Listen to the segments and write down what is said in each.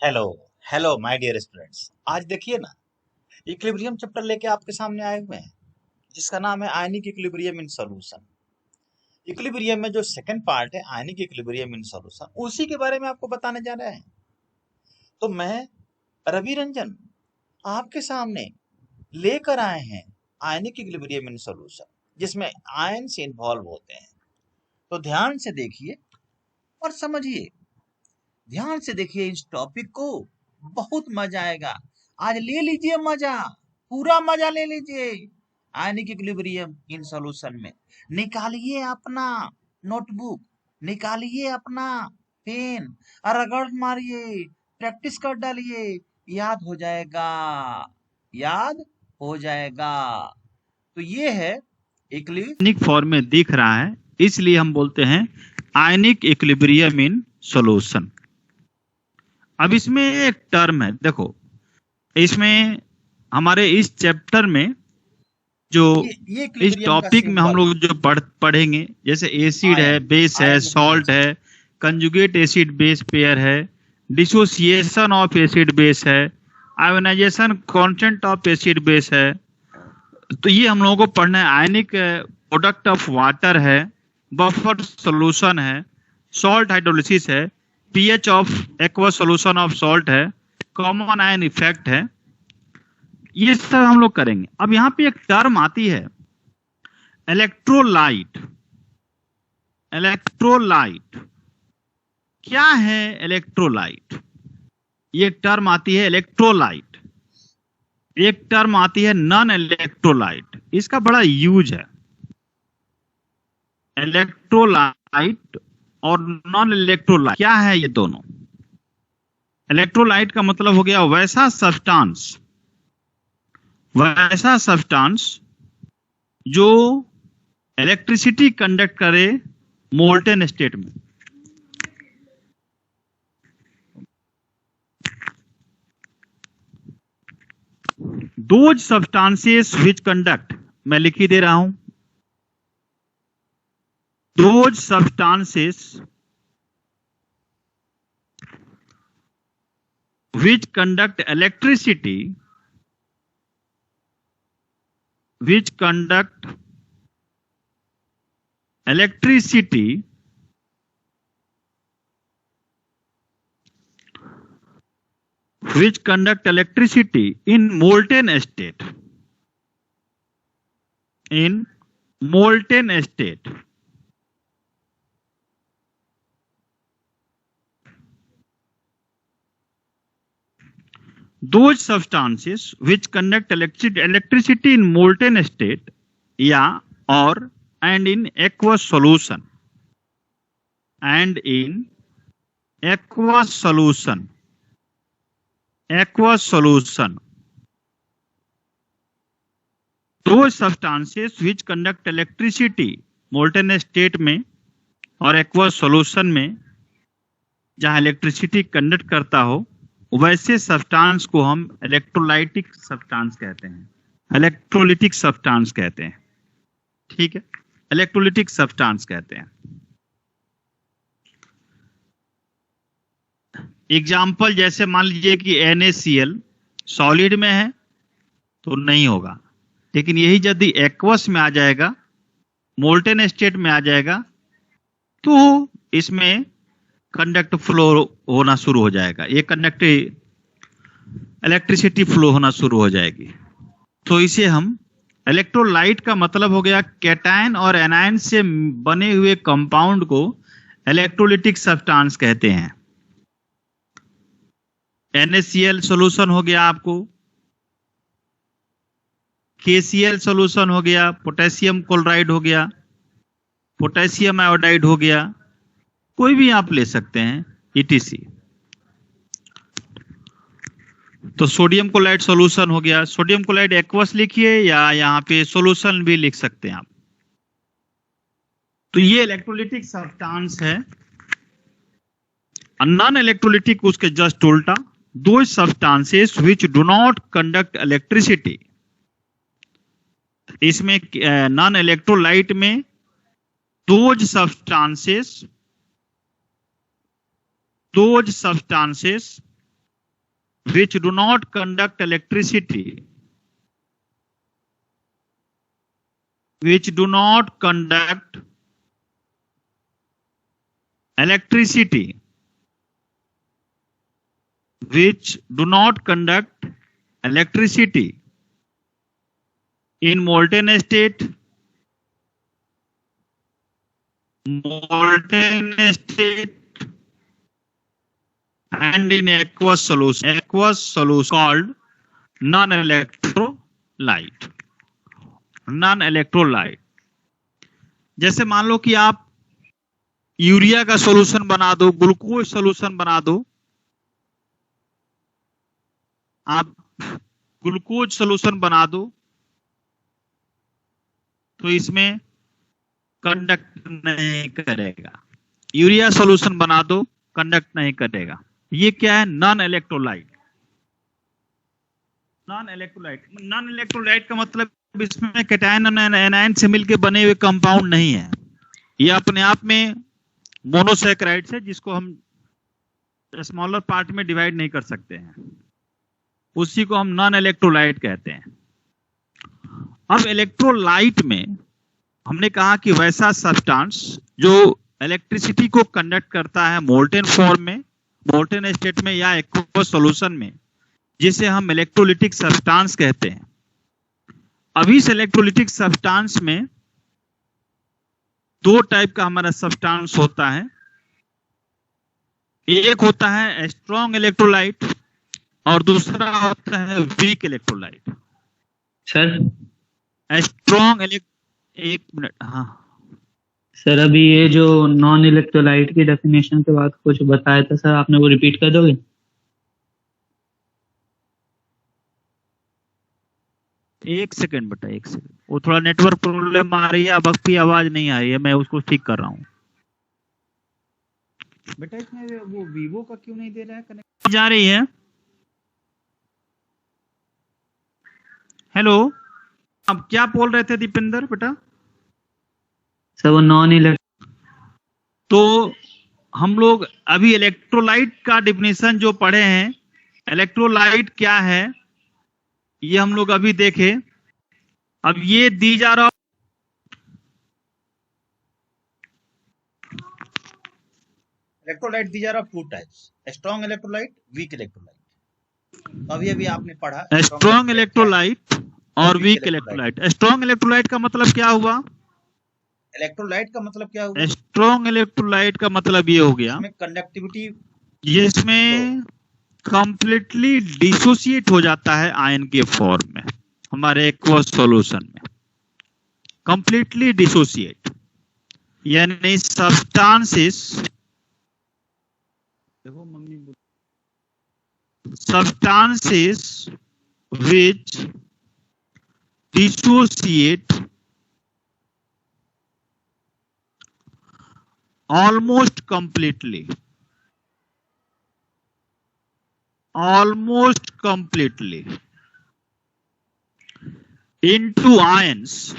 Hello hello my dear students. आज देखिए ना, इक्विलिब्रियम चैप्टर लेके आपके सामने आए हुए हैं, जिसका नाम है ionic equilibrium in solution. Equilibrium में जो सेकंड पार्ट है आयनिक इक्विलिब्रियम इन सॉल्यूशन, उसी के बारे में आपको बताने जा रहे हैं। तो मैं रवि रंजन आपके सामने लेकर आए हैं आयनिक इक्विलिब्रियम इन सॉल्यूशन, जिसमें आयन से इन्वॉल्व होते हैं। तो ध्यान से देखिए और समझिए, ध्यान से देखिए इस टॉपिक को, बहुत मजा आएगा। आज ले लीजिए मजा, पूरा मजा ले लीजिए। आयनिक इक्विलिब्रियम इन सॉल्यूशन में निकालिए अपना नोटबुक, निकालिए अपना पेन और रगड़ मारिए, प्रैक्टिस कर डालिए, याद हो जाएगा, याद हो जाएगा। तो ये है आयनिक फॉर्म में दिख रहा है, इसलिए हम बोलते हैं आयनिक इक्विलिब्रियम इन सॉल्यूशन। अब इसमें एक टर्म है, देखो इसमें हमारे इस चैप्टर में जो ये इस इक्विलिब्रियम का टॉपिक में हम सिंबल लोग जो पढ़ेंगे, जैसे एसिड है, आयन, बेस है, आयन सॉल्ट में है, कंजुगेट एसिड बेस पेयर है, डिसोसिएशन ऑफ एसिड बेस है, ionization constant of acid base है। तो ये हम लोगों को पढ़ना है। आयनिक प्रोडक्ट ऑफ वाटर है, बफर सॉल्यूशन है, सॉल्ट हाइड्रोलिसिस है, pH of aqueous solution of salt है, कॉमन आयन इफेक्ट है। ये सब हम लोग करेंगे। अब यहाँ पे एक टर्म आती है इलेक्ट्रोलाइट। इलेक्ट्रोलाइट क्या है? इलेक्ट्रोलाइट, ये टर्म आती है इलेक्ट्रोलाइट। एक टर्म आती है नॉन इलेक्ट्रोलाइट, इसका बड़ा यूज है। इलेक्ट्रोलाइट और नॉन इलेक्ट्रोलाइट क्या है? ये दोनों। इलेक्ट्रोलाइट का मतलब हो गया वैसा सब्सटेंस जो इलेक्ट्रिसिटी कंडक्ट करे मोल्टेन स्टेट में। दोज सब्सटेंसेस विच कंडक्ट, मैं लिख ही दे रहा हूं, those substances which conduct electricity which conduct electricity in molten state, in molten state, those substances which conduct electricity in molten state, या और and in aqueous solution, and in aqueous solution, aqueous solution, those substances which conduct electricity molten state में और aqueous solution में जहां electricity conduct करता हो, वैसे substance को हम इलेक्ट्रोलाइटिक सब्सटेंस कहते हैं, इलेक्ट्रोलिटिक सब्सटेंस कहते हैं। ठीक है, इलेक्ट्रोलिटिक सब्सटेंस कहते हैं। एग्जाम्पल जैसे मान लीजिए कि NaCl सॉलिड में है तो नहीं होगा, लेकिन यही यदि एक्वस में आ जाएगा, मोल्टेन स्टेट में आ जाएगा, तो इसमें कंडक्ट फ्लो होना शुरू हो जाएगा, ये कंडक्ट इलेक्ट्रिसिटी फ्लो होना शुरू हो जाएगी। तो इसे हम इलेक्ट्रोलाइट का मतलब हो गया कैटायन और एनायन से बने हुए कंपाउंड को इलेक्ट्रोलिटिक सब्सटेंस कहते हैं। NaCl सॉल्यूशन हो गया आपको, KCl सॉल्यूशन हो गया, पोटेशियम क्लोराइड हो गया, पोटेशियम आयोडाइड हो गया, कोई भी आप ले सकते हैं, ETC। तो सोडियम क्लोराइड सॉल्यूशन हो गया, सोडियम क्लोराइड एक्वस लिखिए या यहाँ पे सॉल्यूशन भी लिख सकते हैं आप। तो ये इलेक्ट्रोलिटिक सब्सटेंस है। नॉन इलेक्ट्रोलिटिक उसके जस्ट उल्टा, दो substances which do not conduct electricity. इसमें नॉन इलेक्ट्रोलाइट में those substances which do not conduct electricity, which do not conduct electricity, which do not conduct electricity in molten state, and in aqueous solution called non-electrolyte. non-electrolyte जैसे मान लो कि आप urea का solution बना दो, glucose solution बना दो, आप ग्लूकोज सॉल्यूशन बना दो तो इसमें कंडक्ट नहीं करेगा। यूरिया सॉल्यूशन बना दो, कंडक्ट नहीं करेगा। ये क्या है? Non electrolyte. नॉन इलेक्ट्रोलाइट का मतलब इसमें कैटायन और एनायन से मिलकर बने हुए कंपाउंड नहीं है। ये अपने आप में मोनोसैकेराइड्स है जिसको हम स्मॉलर पार्ट में डिवाइड नहीं कर सकते हैं, उसी को हम नॉन इलेक्ट्रोलाइट कहते हैं। अब इलेक्ट्रोलाइट में हमने कहा कि वैसा सब्सटेंस जो इलेक्ट्रिसिटी को कंडक्ट करता है मोल्टेन फॉर्म में, मोल्टेन स्टेट में या एक्वस सॉल्यूशन में, जिसे हम इलेक्ट्रोलिटिक सब्सटेंस कहते हैं। अब इस इलेक्ट्रोलिटिक सब्सटेंस में दो टाइप का हमारा सब्सटेंस होता है। एक होता है स्ट्रॉन्ग इलेक्ट्रोलाइट और दूसरा होता है वीक इलेक्ट्रोलाइट। सर स्ट्रॉन्ग एक मिनट, हाँ सर, अभी ये जो नॉन इलेक्ट्रोलाइट की डेफिनेशन के बाद कुछ बताया था सर, आपने वो रिपीट कर दोगे? एक सेकंड बेटा, एक सेकंड, वो थोड़ा नेटवर्क प्रॉब्लम आ रही है, अब आपकी आवाज नहीं आ रही है, मैं उसको ठीक कर रहा हूँ। बेटा इसमें वो वीवो का क्यों नहीं दे रहा है कनेक्ट? जा रही है? हेलो, अब क्या बोल रहे थे दीपेंद्र बेटा? सर वो नॉन इलेक्ट्रो, तो हम लोग अभी इलेक्ट्रोलाइट का डिफिनेशन जो पढ़े हैं, इलेक्ट्रोलाइट क्या है ये हम लोग अभी देखे। अब ये दी जा रहा, इलेक्ट्रोलाइट दी जा रहा two types, strong electrolyte, weak electrolyte. अब ये भी आपने पढ़ा, स्ट्रॉन्ग इलेक्ट्रोलाइट और वीक इलेक्ट्रोलाइट। स्ट्रॉन्ग इलेक्ट्रोलाइट का मतलब क्या हुआ? इलेक्ट्रोलाइट का मतलब क्या हुआ? स्ट्रॉन्ग इलेक्ट्रोलाइट का मतलब ये हो गया, इसमें कंडक्टिविटी, जिसमें कंप्लीटली डिसोसिएट हो जाता है आयन के फॉर्म में, हमारे एक्वस सॉल्यूशन में कंप्लीटली डिसोसिएट, यानी सब्सटेंसेस, देखो mummy, substances which dissociate almost completely into ions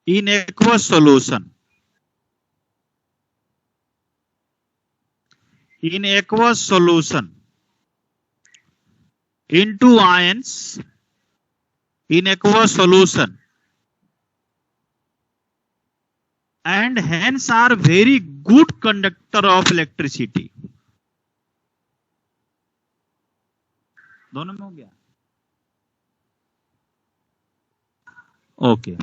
in aqueous solution. In aqueous solution, into ions in aqueous solution, and hence are very good conductor of electricity. दोनों में हो गया? Okay.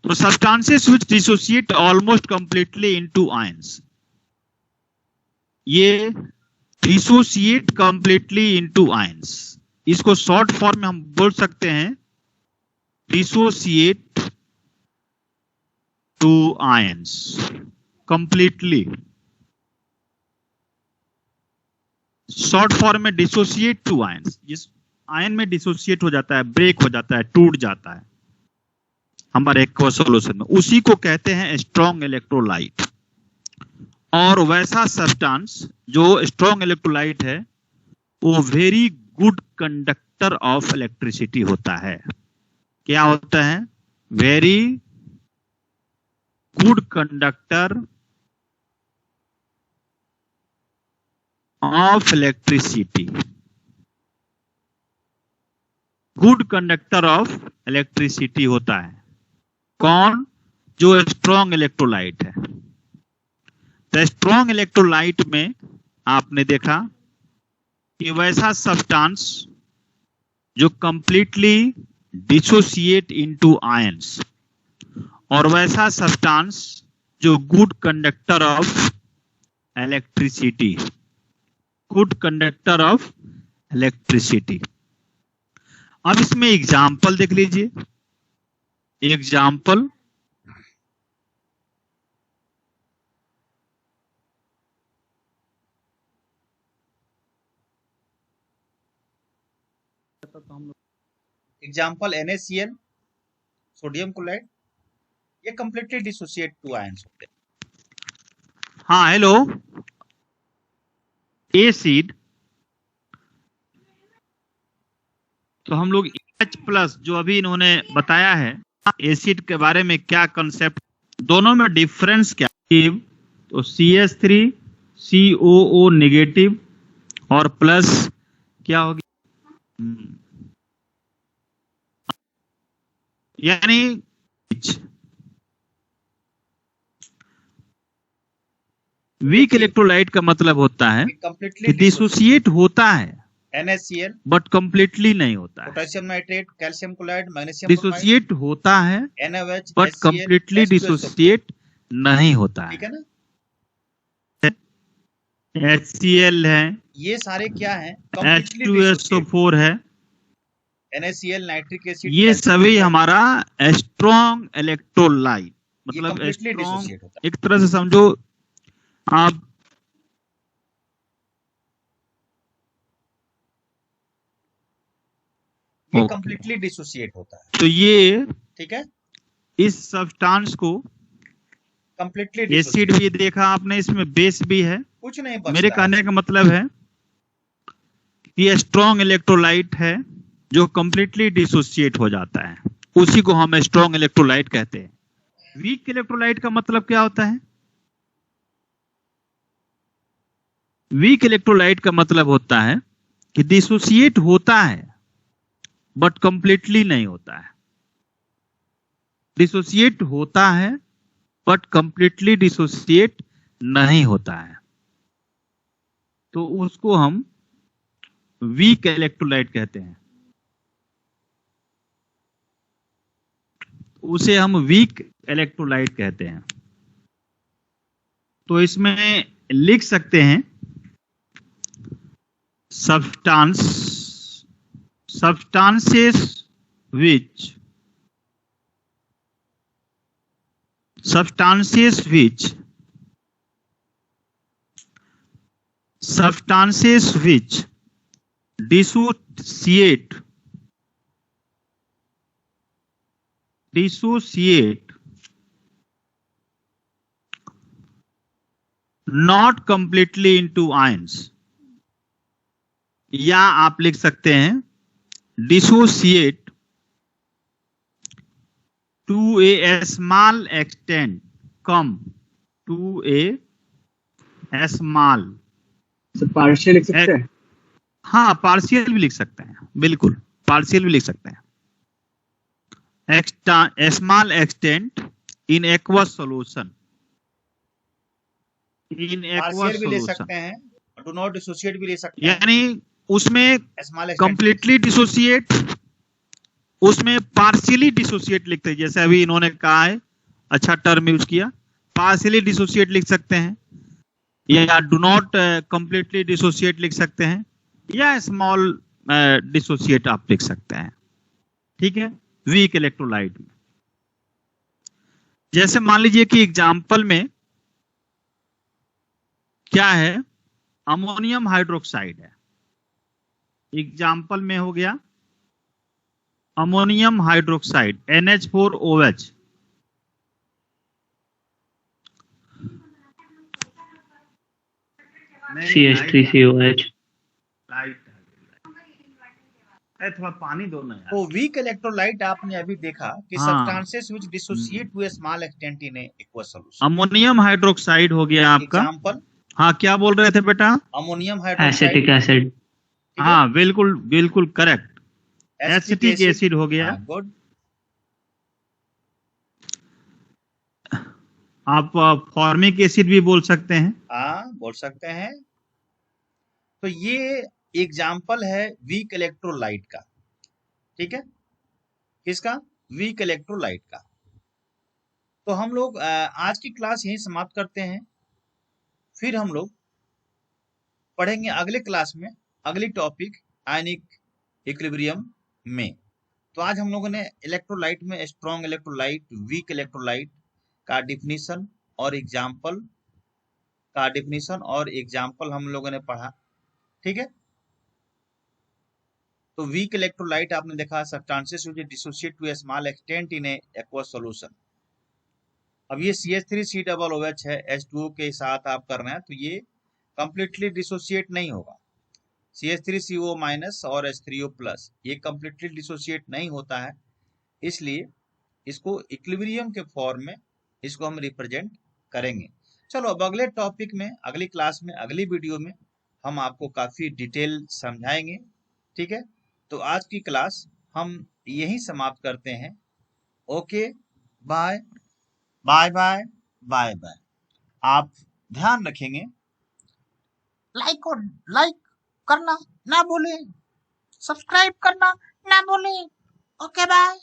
तो substances which dissociate almost completely into ions, ये dissociate completely into ions, इसको short form में हम बोल सकते हैं dissociate to ions completely. Short form में डिसोसिएट टू आयंस, जिस आयन में डिसोसिएट हो जाता है, ब्रेक हो जाता है, टूट जाता है हमारे एक्वस सॉल्यूशन में, उसी को कहते हैं स्ट्रॉन्ग इलेक्ट्रोलाइट। और वैसा सब्सटेंस जो स्ट्रॉन्ग इलेक्ट्रोलाइट है वो very good conductor of electricity होता है। क्या होता है? Very good conductor of electricity, good conductor of electricity होता है। कौन? जो स्ट्रॉन्ग इलेक्ट्रोलाइट है। तो स्ट्रॉन्ग इलेक्ट्रोलाइट में आपने देखा कि वैसा सब्सटेंस जो कंप्लीटली डिसोसिएट इनटू आयंस, और वैसा सब्सटेंस जो good conductor of electricity, good conductor of electricity. अब इसमें एग्जाम्पल देख लीजिए। Example, example NaCl, sodium chloride, ये कंप्लीटली डिसोसिएट टू आयंस होते हैं। हाँ हेलो, एसिड, तो हम लोग H+ जो अभी इन्होंने बताया है एसिड के बारे में, क्या कंसेप्ट, दोनों में डिफरेंस क्या? तो CH3 COO नेगेटिव और प्लस क्या होगी, यानी वीक इलेक्ट्रोलाइट का मतलब होता है कि डिसोसिएट होता है NaCl, बट कंप्लीटली नहीं होता है। Potassium nitrate, calcium chloride, magnesium dissociate होता है NaOH, बट कंप्लीटली डिसोसिएट नहीं होता है। ठीक है ना? HCl है, ये सारे क्या हैं? H2SO4 है, NaCl, नाइट्रिक एसिड, ये सभी हमारा स्ट्रॉन्ग इलेक्ट्रोलाइट, मतलब completely स्ट्रॉन्ग, dissociate होता है। एक तरह से समझो आप ये Okay. कंप्लीटली डिसोसिएट होता है। तो ये ठीक है, इस सब्सटेंस को कंप्लीटली एसिड भी देखा आपने, इसमें बेस भी है। कुछ नहीं बचता। मेरे कहने का मतलब है कि ये स्ट्रॉन्ग इलेक्ट्रोलाइट है जो कंप्लीटली डिसोसिएट हो जाता है, उसी को हम स्ट्रॉन्ग इलेक्ट्रोलाइट कहते हैं। वीक इलेक्ट्रोलाइट का मतलब क्या होता है? वीक इलेक्ट्रोलाइट का मतलब होता है कि डिसोसिएट होता है बट कंप्लीटली नहीं होता है। डिसोसिएट होता है बट कंप्लीटली डिसोसिएट नहीं होता है, तो उसको हम वीक इलेक्ट्रोलाइट कहते हैं। उसे हम वीक इलेक्ट्रोलाइट कहते हैं। तो इसमें लिख सकते हैं substances which dissociate not completely into ions, या आप लिख सकते हैं dissociate to a small extent, कम टू ए स्मॉल। पार्शियल लिख सकते हैं? हाँ, पार्शियल भी लिख सकते हैं, बिल्कुल पार्शियल भी लिख सकते हैं। Small extent in aqueous solution, in aqueous भी ले सॉल्यूशन, सकते हैं, डू नॉट डिसोसिएट भी ले सकते हैं। यानी उसमें स्मॉल कंप्लीटली डिसोसिएट, उसमें पार्शियली डिसोसिएट लिखते हैं, जैसे अभी इन्होंने कहा है, अच्छा टर्म यूज किया, पार्शियली डिसोसिएट लिख सकते हैं, या डू नॉट कंप्लीटली डिसोसिएट लिख सकते हैं, या स्मॉल डिसोसिएट आप लिख सकते हैं। ठीक है, वीक इलेक्ट्रोलाइट में जैसे मान लीजिए कि एग्जाम्पल में क्या है, अमोनियम हाइड्रोक्साइड है। एग्जाम्पल में हो गया अमोनियम हाइड्रोक्साइड NH4OH, CH3COH। थोड़ा पानी दो ना यार। तो वीक इलेक्ट्रोलाइट आपने अभी देखा कि हाँ। Substances which dissociate to a small extent in a aqueous solution. Ammonium hydroxide हो गया आपका, एग्जांपल हाँ, क्या बोल रहे थे बेटा? Ammonium hydroxide, acetic acid. ठीक है, हाँ, बिल्कुल बिल्कुल करेक्ट, एसिटिक एसिड हो गया। हाँ, गुड। आप फॉर्मिक एसिड भी बोल सकते हैं। हाँ, बोल सकते हैं। तो ये एग्जाम्पल है वीक इलेक्ट्रोलाइट का, ठीक है, किसका? वीक इलेक्ट्रोलाइट का। तो हम लोग आज की क्लास यहीं समाप्त करते हैं, फिर हम लोग पढ़ेंगे अगले क्लास में अगली टॉपिक आयनिक इक्विलिब्रियम में। तो आज हम लोगों ने इलेक्ट्रोलाइट में स्ट्रॉन्ग इलेक्ट्रोलाइट, वीक इलेक्ट्रोलाइट का डिफिनीशन और एग्जाम्पल हम लोगों ने पढ़ा, ठीक है। तो वीक इलेक्ट्रोलाइट आपने देखा, substances which dissociate to a small extent in a aqueous solution. अब ये CH3COOH है, H2O के साथ आप कर रहे हैं, तो ये कंप्लीटली डिसोसिएट नहीं होगा। CH3CO- और H3O+, ये कंप्लीटली डिसोसिएट नहीं होता है, इसलिए इसको इक्विलिब्रियम के फॉर्म में इसको हम रिप्रेजेंट करेंगे। चलो अब अगले टॉपिक में, अगली क्लास में, अगली वीडियो में हम आपको काफ़ी डिटेल समझाएंगे, ठीक है। तो आज की क्लास हम यहीं समाप्त करते हैं। Okay, bye bye bye bye bye. आप ध्यान रखेंगे, लाइक करना ना भूलें, सब्सक्राइब करना ना भूलें। Okay, bye.